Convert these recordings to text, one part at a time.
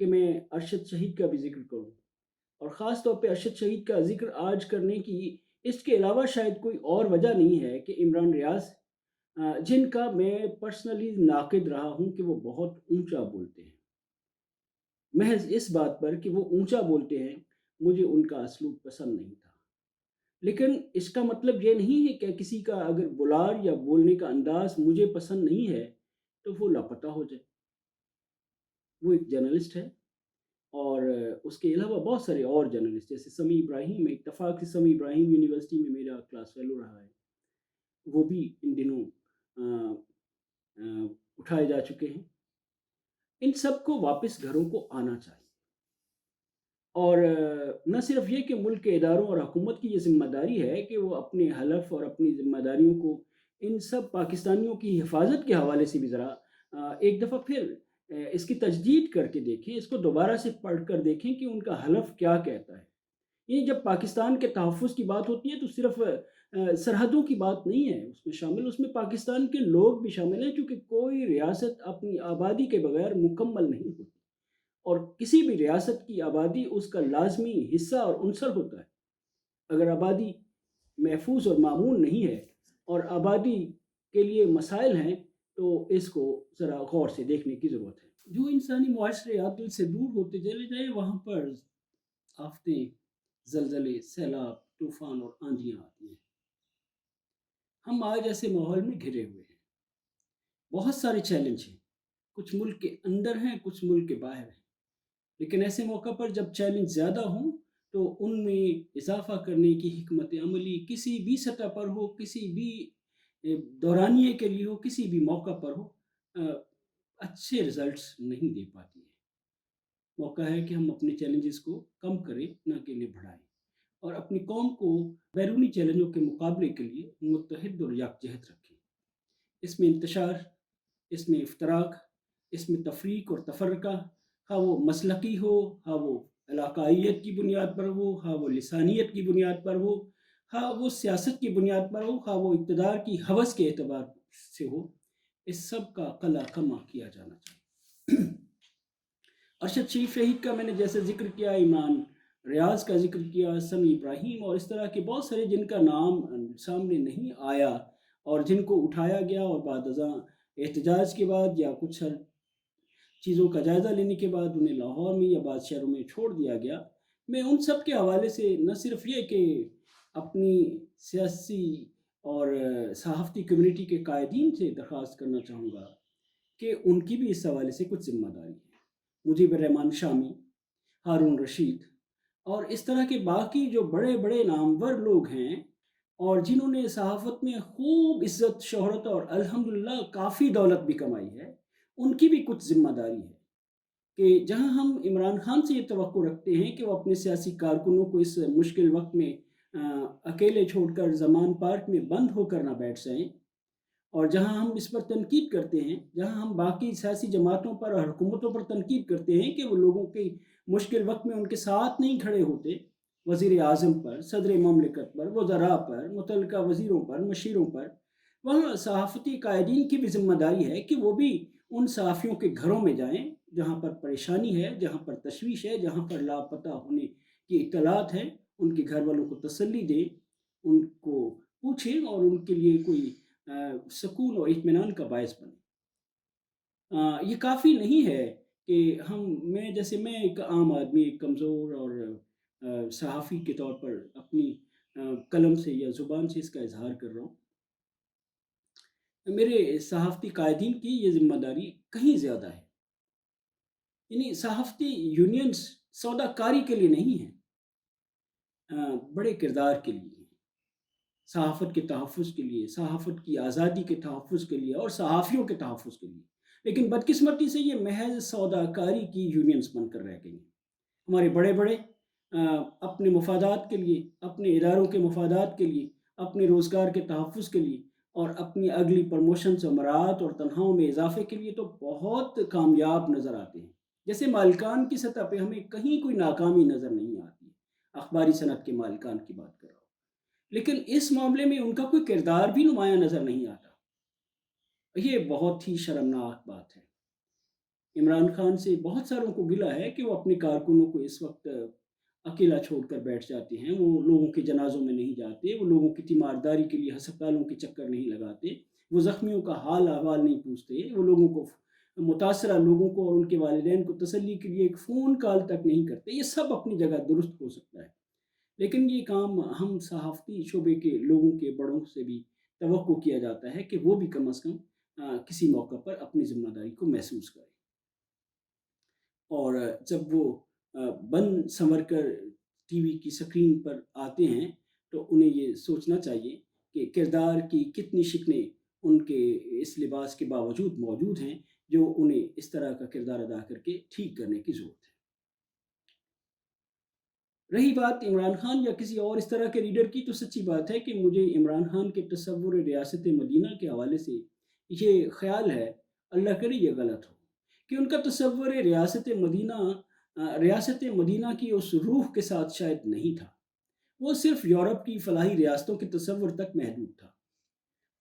کہ میں ارشد شہید کا بھی ذکر کروں، اور خاص طور پہ ارشد شہید کا ذکر آج کرنے کی اس کے علاوہ شاید کوئی اور وجہ نہیں ہے کہ عمران ریاض، جن کا میں پرسنلی ناقد رہا ہوں کہ وہ بہت اونچا بولتے ہیں، محض اس بات پر کہ وہ اونچا بولتے ہیں مجھے ان کا اسلوب پسند نہیں تھا۔ لیکن اس کا مطلب یہ نہیں ہے کہ کسی کا اگر بلار یا بولنے کا انداز مجھے پسند نہیں ہے تو وہ لاپتہ ہو جائے۔ وہ ایک جرنلسٹ ہے، اور اس کے علاوہ بہت سارے اور جرنلسٹ جیسے سمیع ابراہیم، اتفاق سے سمیع ابراہیم یونیورسٹی میں میرا کلاس فیلو رہا ہے، وہ بھی ان دنوں آ، آ، اٹھائے جا چکے ہیں۔ ان سب کو واپس گھروں کو آنا چاہیے، اور نہ صرف یہ کہ ملک کے اداروں اور حکومت کی یہ ذمہ داری ہے کہ وہ اپنے حلف اور اپنی ذمہ داریوں کو ان سب پاکستانیوں کی حفاظت کے حوالے سے بھی ذرا ایک دفعہ پھر اس کی تجدید کر کے دیکھیں، اس کو دوبارہ سے پڑھ کر دیکھیں کہ ان کا حلف کیا کہتا ہے۔ یہ جب پاکستان کے تحفظ کی بات ہوتی ہے تو صرف سرحدوں کی بات نہیں ہے اس میں شامل، اس میں پاکستان کے لوگ بھی شامل ہیں، کیونکہ کوئی ریاست اپنی آبادی کے بغیر مکمل نہیں ہوتی، اور کسی بھی ریاست کی آبادی اس کا لازمی حصہ اور عنصر ہوتا ہے۔ اگر آبادی محفوظ اور معمول نہیں ہے اور آبادی کے لیے مسائل ہیں تو اس کو ذرا غور سے دیکھنے کی ضرورت ہے۔ جو انسانی معاشرے عدل سے دور ہوتے چلے جائیں وہاں پر آفتیں، زلزلے، سیلاب، طوفان اور آندھیاں آتی ہیں۔ ہم آج ایسے ماحول میں گھرے ہوئے ہیں، بہت سارے چیلنج ہیں، کچھ ملک کے اندر ہیں، کچھ ملک کے باہر ہیں، لیکن ایسے موقع پر جب چیلنج زیادہ ہوں تو ان میں اضافہ کرنے کی حکمت عملی کسی بھی سطح پر ہو، کسی بھی دورانیے کے لیے ہو، کسی بھی موقع پر ہو، اچھے رزلٹس نہیں دے پاتی ہے۔ موقع ہے کہ ہم اپنے چیلنجز کو کم کریں، نہ کہ انہیں بڑھائیں، اور اپنی قوم کو بیرونی چیلنجوں کے مقابلے کے لیے متحد اور یکجہت رکھیں۔ اس میں انتشار، اس میں افتراق، اس میں تفریق اور تفرقہ، خواہ وہ مسلکی ہو، خواہ وہ علاقائیت کی بنیاد پر ہو، خواہ وہ لسانیت کی بنیاد پر ہو، خواہ وہ سیاست کی بنیاد پر ہو، خواہ وہ اقتدار کی ہوس کے اعتبار سے ہو، اس سب کا قلع کما کیا جانا چاہیے۔ ارشد شریف شہید کا میں نے جیسے ذکر کیا، عمران ریاض کا ذکر کیا، سمیع ابراہیم اور اس طرح کے بہت سارے جن کا نام سامنے نہیں آیا اور جن کو اٹھایا گیا اور بعد ازاں احتجاج کے بعد یا کچھ چیزوں کا جائزہ لینے کے بعد انہیں لاہور میں یا بعض شہروں میں چھوڑ دیا گیا۔ میں ان سب کے حوالے سے نہ صرف یہ کہ اپنی سیاسی اور صحافتی کمیونٹی کے قائدین سے درخواست کرنا چاہوں گا کہ ان کی بھی اس حوالے سے کچھ ذمہ داری ہے۔ مجیب الرحمن شامی، ہارون رشید اور اس طرح کے باقی جو بڑے بڑے نامور لوگ ہیں اور جنہوں نے صحافت میں خوب عزت، شہرت اور الحمدللہ کافی دولت بھی کمائی ہے، ان کی بھی کچھ ذمہ داری ہے کہ جہاں ہم عمران خان سے یہ توقع رکھتے ہیں کہ وہ اپنے سیاسی کارکنوں کو اس مشکل وقت میں اکیلے چھوڑ کر زمان پارک میں بند ہو کر نہ بیٹھ جائیں، اور جہاں ہم اس پر تنقید کرتے ہیں، جہاں ہم باقی سیاسی جماعتوں پر اور حکومتوں پر تنقید کرتے ہیں کہ وہ لوگوں کی مشکل وقت میں ان کے ساتھ نہیں کھڑے ہوتے، وزیر اعظم پر، صدر مملکت پر، وزراء پر، متعلقہ وزیروں پر، مشیروں پر، وہاں صحافتی قائدین کی بھی ذمہ داری ہے کہ وہ بھی ان صحافیوں کے گھروں میں جائیں جہاں پر پریشانی ہے، جہاں پر تشویش ہے، جہاں پر لاپتہ ہونے کی اطلاعات ہیں، ان کے گھر والوں کو تسلی دیں، ان کو پوچھیں اور ان کے لیے کوئی سکون اور اطمینان کا باعث بنے۔ یہ کافی نہیں ہے کہ میں ایک عام آدمی، ایک کمزور اور صحافی کے طور پر اپنی قلم سے یا زبان سے اس کا اظہار کر رہا ہوں۔ میرے صحافتی قائدین کی یہ ذمہ داری کہیں زیادہ ہے۔ یعنی صحافتی یونینز سودا کاری کے لیے نہیں ہیں، بڑے کردار کے لیے ہیں، صحافت کے تحفظ کے لیے، صحافت کی آزادی کے تحفظ کے لیے اور صحافیوں کے تحفظ کے لیے، لیکن بدقسمتی سے یہ محض سودا کاری کی یونینز بن کر رہ گئی ہیں۔ ہمارے بڑے بڑے اپنے مفادات کے لیے، اپنے اداروں کے مفادات کے لیے، اپنے روزگار کے تحفظ کے لیے اور اپنی اگلی پروموشنز و مراعات اور تنخواہوں میں اضافے کے لیے تو بہت کامیاب نظر آتے ہیں، جیسے مالکان کی سطح پہ ہمیں کہیں کوئی ناکامی نظر نہیں آتی ہے، اخباری صنعت کے مالکان کی بات کر رہا ہوں، لیکن اس معاملے میں ان کا کوئی کردار بھی نمایاں نظر نہیں آتا۔ یہ بہت ہی شرمناک بات ہے۔ عمران خان سے بہت ساروں کو گلہ ہے کہ وہ اپنے کارکنوں کو اس وقت اکیلا چھوڑ کر بیٹھ جاتے ہیں، وہ لوگوں کے جنازوں میں نہیں جاتے، وہ لوگوں کی تیمارداری کے لیے ہسپتالوں کے چکر نہیں لگاتے، وہ زخمیوں کا حال احوال نہیں پوچھتے، وہ لوگوں کو متاثرہ لوگوں کو اور ان کے والدین کو تسلی کے لیے ایک فون کال تک نہیں کرتے۔ یہ سب اپنی جگہ درست ہو سکتا ہے، لیکن یہ کام ہم صحافتی شعبے کے لوگوں کے بڑوں سے بھی توقع کیا جاتا ہے کہ وہ بھی کم از کم کسی موقع پر اپنی ذمہ داری کو محسوس کریں، اور جب وہ بن سنور کر ٹی وی کی سکرین پر آتے ہیں تو انہیں یہ سوچنا چاہیے کہ کردار کی کتنی شکلیں ان کے اس لباس کے باوجود موجود ہیں جو انہیں اس طرح کا کردار ادا کر کے ٹھیک کرنے کی ضرورت ہے۔ رہی بات عمران خان یا کسی اور اس طرح کے لیڈر کی، تو سچی بات ہے کہ مجھے عمران خان کے تصور ریاست مدینہ کے حوالے سے یہ خیال ہے، اللہ کرے یہ غلط ہو، کہ ان کا تصور ریاست مدینہ کی اس روح کے ساتھ شاید نہیں تھا۔ وہ صرف یورپ کی فلاحی ریاستوں کے تصور تک محدود تھا۔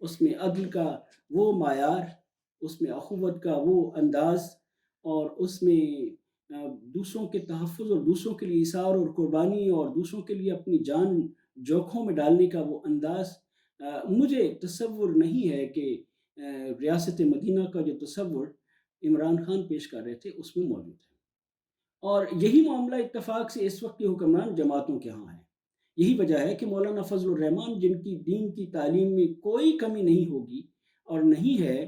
اس میں عدل کا وہ معیار، اس میں اخوت کا وہ انداز، اور اس میں دوسروں کے تحفظ اور دوسروں کے لیے ایثار اور قربانی اور دوسروں کے لیے اپنی جان جوکھوں میں ڈالنے کا وہ انداز، مجھے تصور نہیں ہے کہ ریاست مدینہ کا جو تصور عمران خان پیش کر رہے تھے اس میں موجود ہے۔ اور یہی معاملہ اتفاق سے اس وقت کے حکمران جماعتوں کے ہاں ہے۔ یہی وجہ ہے کہ مولانا فضل الرحمان، جن کی دین کی تعلیم میں کوئی کمی نہیں ہوگی اور نہیں ہے،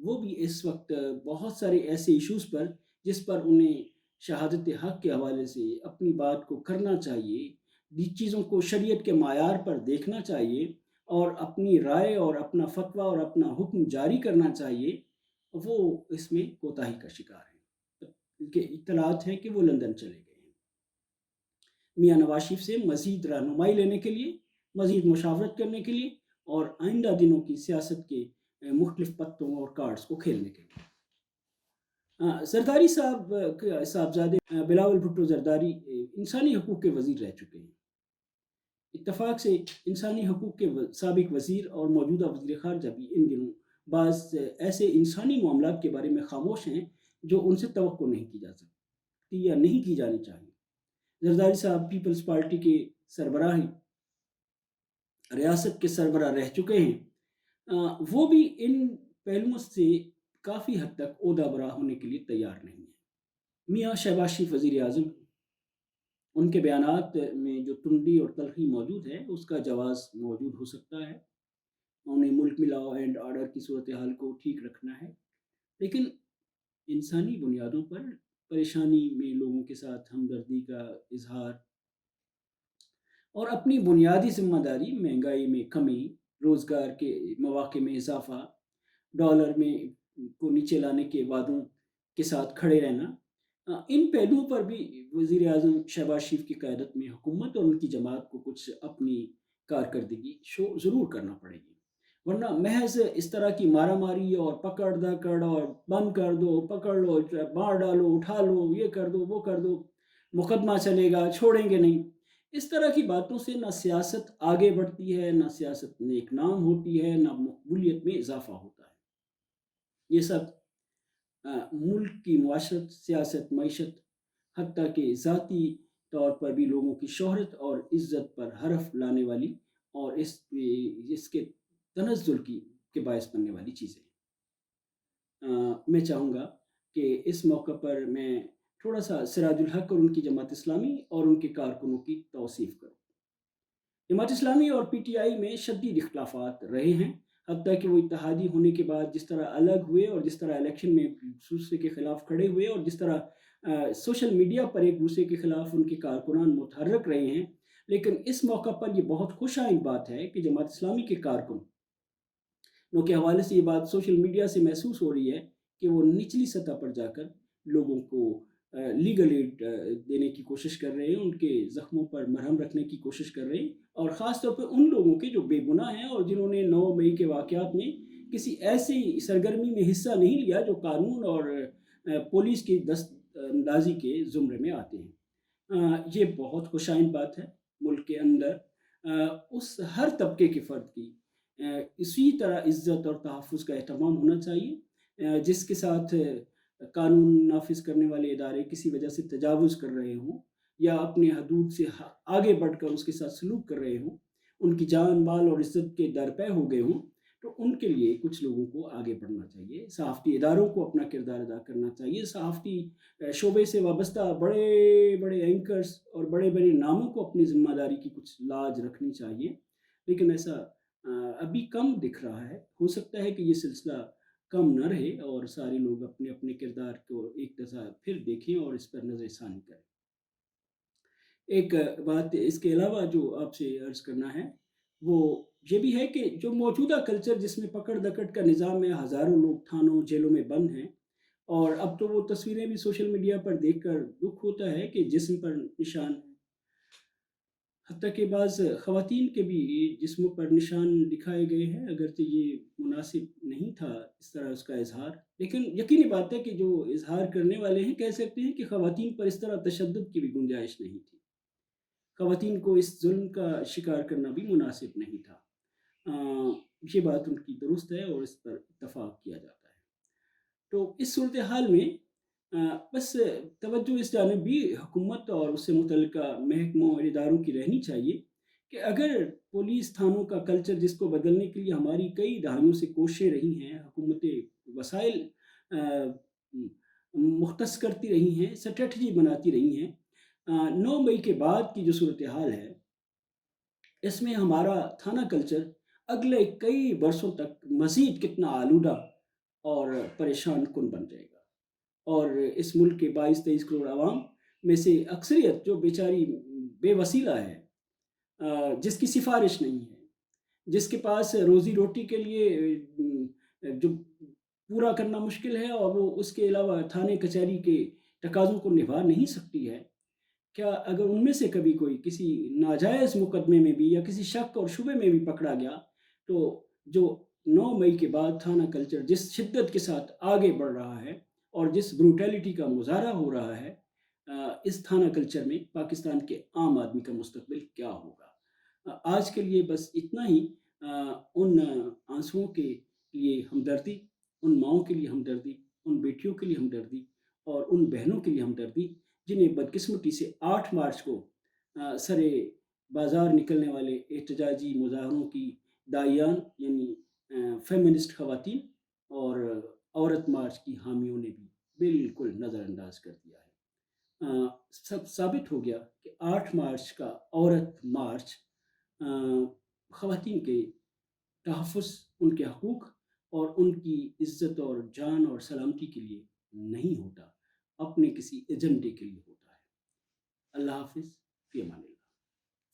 وہ بھی اس وقت بہت سارے ایسے ایشوز پر جس پر انہیں شہادت حق کے حوالے سے اپنی بات کو کرنا چاہیے، چیزوں کو شریعت کے معیار پر دیکھنا چاہیے اور اپنی رائے اور اپنا فتویٰ اور اپنا حکم جاری کرنا چاہیے، وہ اس میں کوتاہی کا شکار ہیں کہ اطلاعات ہیں کہ وہ لندن چلے گئے ہیں میاں نواز شریف سے مزید رہنمائی لینے کے لیے، مزید مشاورت کرنے کے لیے اور آئندہ دنوں کی سیاست کے مختلف پتوں اور کارڈز کو کھیلنے کے لیے۔ زرداری صاحبزادے بلاول بھٹو زرداری انسانی حقوق کے وزیر رہ چکے ہیں۔ اتفاق سے انسانی حقوق کے سابق وزیر اور موجودہ وزیر خارجہ بھی ان دنوں بعض ایسے انسانی معاملات کے بارے میں خاموش ہیں جو ان سے توقع نہیں کی جا سکتی یا نہیں کی جانی چاہیے۔ زرداری صاحب پیپلز پارٹی کے سربراہ، ریاست کے سربراہ رہ چکے ہیں، وہ بھی ان پہلوؤں سے کافی حد تک عہدہ برا ہونے کے لیے تیار نہیں ہے۔ میاں شہباز شریف وزیر اعظم، ان کے بیانات میں جو تندی اور تلخی موجود ہے اس کا جواز موجود ہو سکتا ہے، انہیں ملک میں لا اینڈ آرڈر کی صورتحال کو ٹھیک رکھنا ہے، لیکن انسانی بنیادوں پر پریشانی میں لوگوں کے ساتھ ہمدردی کا اظہار اور اپنی بنیادی ذمہ داری، مہنگائی میں کمی، روزگار کے مواقع میں اضافہ، ڈالر میں کو نیچے لانے کے وعدوں کے ساتھ کھڑے رہنا، ان پہلوؤں پر بھی وزیر اعظم شہباز شریف کی قیادت میں حکومت اور ان کی جماعت کو کچھ اپنی کارکردگی شو ضرور کرنا پڑے گی، ورنہ محض اس طرح کی مارا ماری اور پکڑ دکڑ اور بند کر دو، پکڑ لو، مار ڈالو، اٹھا لو، یہ کر دو، وہ کر دو، مقدمہ چلے گا، چھوڑیں گے نہیں، اس طرح کی باتوں سے نہ سیاست آگے بڑھتی ہے، نہ سیاست نیک نام ہوتی ہے، نہ مقبولیت میں اضافہ ہوتا ہے۔ یہ سب ملک کی معاشرت، سیاست، معیشت، حتیٰ کہ ذاتی طور پر بھی لوگوں کی شہرت اور عزت پر حرف لانے والی اور اس کے تنزل کے باعث بننے والی چیزیں۔ میں چاہوں گا کہ اس موقع پر میں تھوڑا سا سراج الحق اور ان کی جماعت اسلامی اور ان کے کارکنوں کی توصیف کروں۔ جماعت اسلامی اور پی ٹی آئی میں شدید اختلافات رہے ہیں، حتیٰ کہ وہ اتحادی ہونے کے بعد جس طرح الگ ہوئے اور جس طرح الیکشن میں ایک دوسرے کے خلاف کھڑے ہوئے اور جس طرح سوشل میڈیا پر ایک دوسرے کے خلاف ان کے کارکنان متحرک رہے ہیں، لیکن اس موقع پر یہ بہت خوش آئند بات ہے کہ جماعت اسلامی کے کارکنوں کے حوالے سے یہ بات سوشل میڈیا سے محسوس ہو رہی ہے کہ وہ نچلی سطح پر جا کر لوگوں کو لیگل ایڈ دینے کی کوشش کر رہے ہیں، ان کے زخموں پر مرہم رکھنے کی کوشش کر رہے ہیں، اور خاص طور پر ان لوگوں کے جو بے گناہ ہیں اور جنہوں نے 9 مئی کے واقعات میں کسی ایسی سرگرمی میں حصہ نہیں لیا جو قانون اور پولیس کی دست اندازی کے زمرے میں آتے ہیں۔ یہ بہت خوش آئند بات ہے۔ ملک کے اندر اس ہر طبقے کے فرد کی اسی طرح عزت اور تحفظ کا اہتمام ہونا چاہیے جس کے ساتھ قانون نافذ کرنے والے ادارے کسی وجہ سے تجاوز کر رہے ہوں یا اپنے حدود سے آگے بڑھ کر اس کے ساتھ سلوک کر رہے ہوں، ان کی جان مال اور عزت کے درپے ہو گئے ہوں، تو ان کے لیے کچھ لوگوں کو آگے بڑھنا چاہیے، صحافتی اداروں کو اپنا کردار ادا کرنا چاہیے، صحافتی شعبے سے وابستہ بڑے بڑے اینکرز اور بڑے بڑے ناموں کو اپنی ذمہ داری کی کچھ لاج رکھنی چاہیے، لیکن ایسا ابھی کم دکھ رہا ہے۔ ہو سکتا ہے کہ یہ سلسلہ کم نہ رہے اور سارے لوگ اپنے اپنے کردار کو ایک دفعہ پھر دیکھیں اور اس پر نظر ثانی کریں۔ ایک بات اس کے علاوہ جو آپ سے عرض کرنا ہے وہ یہ بھی ہے کہ جو موجودہ کلچر جس میں پکڑ دکڑ کا نظام ہے، ہزاروں لوگ تھانوں جیلوں میں بند ہیں، اور اب تو وہ تصویریں بھی سوشل میڈیا پر دیکھ کر دکھ ہوتا ہے کہ جسم پر نشان، حتیٰ کہ بعض خواتین کے بھی جسموں پر نشان دکھائے گئے ہیں، اگرچہ یہ مناسب نہیں تھا اس طرح اس کا اظہار، لیکن یقینی بات ہے کہ جو اظہار کرنے والے ہیں کہہ سکتے ہیں کہ خواتین پر اس طرح تشدد کی بھی گنجائش نہیں تھی، خواتین کو اس ظلم کا شکار کرنا بھی مناسب نہیں تھا۔ یہ بات ان کی درست ہے اور اس پر اتفاق کیا جاتا ہے۔ تو اس صورتحال میں بس توجہ اس جانب بھی حکومت اور اس سے متعلقہ محکموں اور اداروں کی رہنی چاہیے کہ اگر پولیس تھانوں کا کلچر جس کو بدلنے کے لیے ہماری کئی دہائیوں سے کوششیں رہی ہیں، حکومتیں وسائل مختص کرتی رہی ہیں، اسٹریٹجی بناتی رہی ہیں، 9 مئی کے بعد کی جو صورتحال ہے اس میں ہمارا تھانہ کلچر اگلے کئی برسوں تک مزید کتنا آلودہ اور پریشان کن بن جائے گا، اور اس ملک کے 22-23 کروڑ عوام میں سے اکثریت جو بیچاری بے وسیلہ ہے، جس کی سفارش نہیں ہے، جس کے پاس روزی روٹی کے لیے جو پورا کرنا مشکل ہے اور وہ اس کے علاوہ تھانے کچہری کے تقاضوں کو نبھا نہیں سکتی ہے، کیا اگر ان میں سے کبھی کوئی کسی ناجائز مقدمے میں بھی یا کسی شک اور شبے میں بھی پکڑا گیا تو جو 9 مئی کے بعد تھانہ کلچر جس شدت کے ساتھ آگے بڑھ رہا ہے اور جس بروٹیلٹی کا مظاہرہ ہو رہا ہے، اس تھانہ کلچر میں پاکستان کے عام آدمی کا مستقبل کیا ہوگا؟ آج کے لیے بس اتنا ہی۔ ان آنسوؤں کے لیے ہمدردی، ان ماؤں کے لیے ہمدردی، ان بیٹیوں کے لیے ہمدردی اور ان بہنوں کے لیے ہمدردی جنہیں بدقسمتی سے 8 مارچ کو سرے بازار نکلنے والے احتجاجی مظاہروں کی دائیان یعنی فیمنسٹ خواتین اور عورت مارچ کی حامیوں نے بھی بالکل نظر انداز کر دیا ہے۔ سب ثابت ہو گیا کہ 8 مارچ کا عورت مارچ خواتین کے تحفظ، ان کے حقوق اور ان کی عزت اور جان اور سلامتی کے لیے نہیں ہوتا، اپنے کسی ایجنڈے کے لیے ہوتا ہے۔ اللہ حافظ، فی امان اللہ۔